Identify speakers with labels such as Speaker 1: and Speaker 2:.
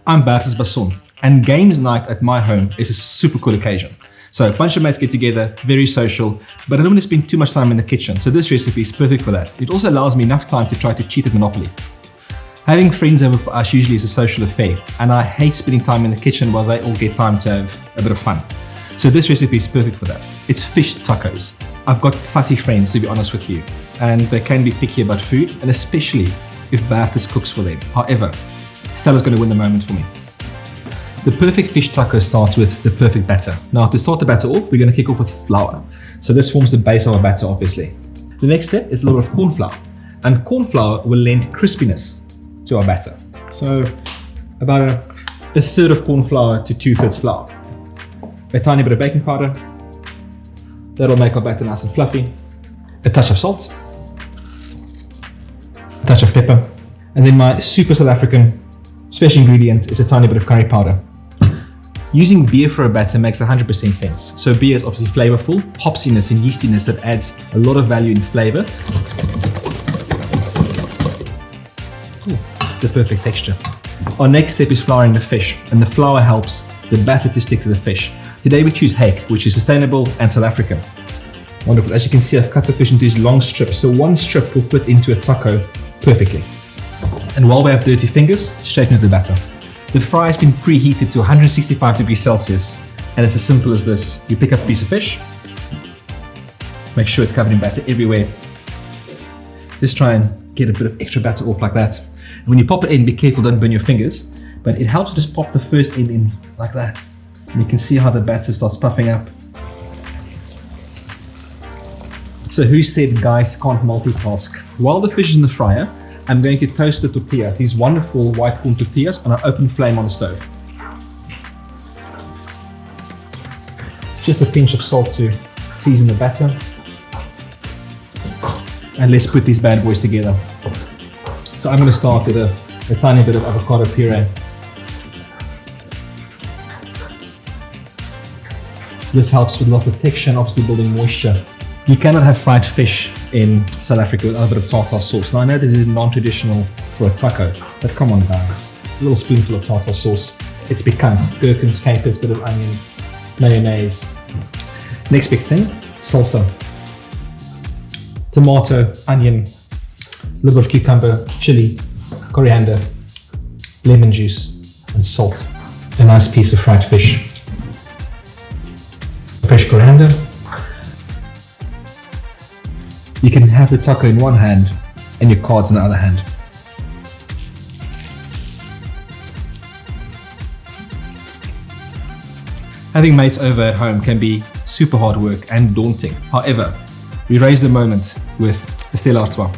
Speaker 1: I'm Bertus Basson, and games night at my home is a super cool occasion. So a bunch of mates get together, very social, but I don't want to spend too much time in the kitchen, so this recipe is perfect for that. It also allows me enough time to try to cheat at Monopoly. Having friends over for us usually is a social affair, and I hate spending time in the kitchen while they all get time to have a bit of fun. So this recipe is perfect for that. It's fish tacos. I've got fussy friends, to be honest with you, and they can be picky about food, and especially if Bertus cooks for them. However, Stella's going to win the moment for me. The perfect fish taco starts with the perfect batter. Now, to start the batter off, we're going to kick off with flour. So this forms the base of our batter, obviously. The next step is a little bit of corn flour, and corn flour will lend crispiness to our batter. So about a third of corn flour to 2/3 flour. A tiny bit of baking powder. That'll make our batter nice and fluffy. A touch of salt. A touch of pepper. And then my super South African special ingredient is a tiny bit of curry powder. Using beer for a batter makes 100% sense. So beer is obviously flavorful, hopsiness and yeastiness that adds a lot of value in flavor. Ooh, the perfect texture. Our next step is flouring the fish, and the flour helps the batter to stick to the fish. Today we choose hake, which is sustainable and South African. Wonderful. As you can see, I've cut the fish into these long strips, so one strip will fit into a taco perfectly. And while we have dirty fingers, straight into the batter. The fry has been preheated to 165 degrees Celsius, and it's as simple as this. You pick up a piece of fish, make sure it's covered in batter everywhere. Just try and get a bit of extra batter off like that. And when you pop it in, be careful, don't burn your fingers, but it helps just pop the first end in like that. And you can see how the batter starts puffing up. So who said guys can't multitask? While the fish is in the fryer, I'm going to toast the tortillas, these wonderful white corn tortillas, on an open flame on the stove. Just a pinch of salt to season the batter. And let's put these bad boys together. So I'm going to start with a tiny bit of avocado puree. This helps with a lot of texture and obviously building moisture. You cannot have fried fish in South Africa without a bit of tartar sauce. Now I know this is non-traditional for a taco, but come on guys, a little spoonful of tartar sauce. It's piquant, gherkins, capers, bit of onion, mayonnaise. Next big thing, salsa. Tomato, onion, a little bit of cucumber, chili, coriander, lemon juice, and salt. A nice piece of fried fish. Fresh coriander. You can have the taco in one hand and your cards in the other hand. Having mates over at home can be super hard work and daunting. However, we raise the moment with Stella Artois.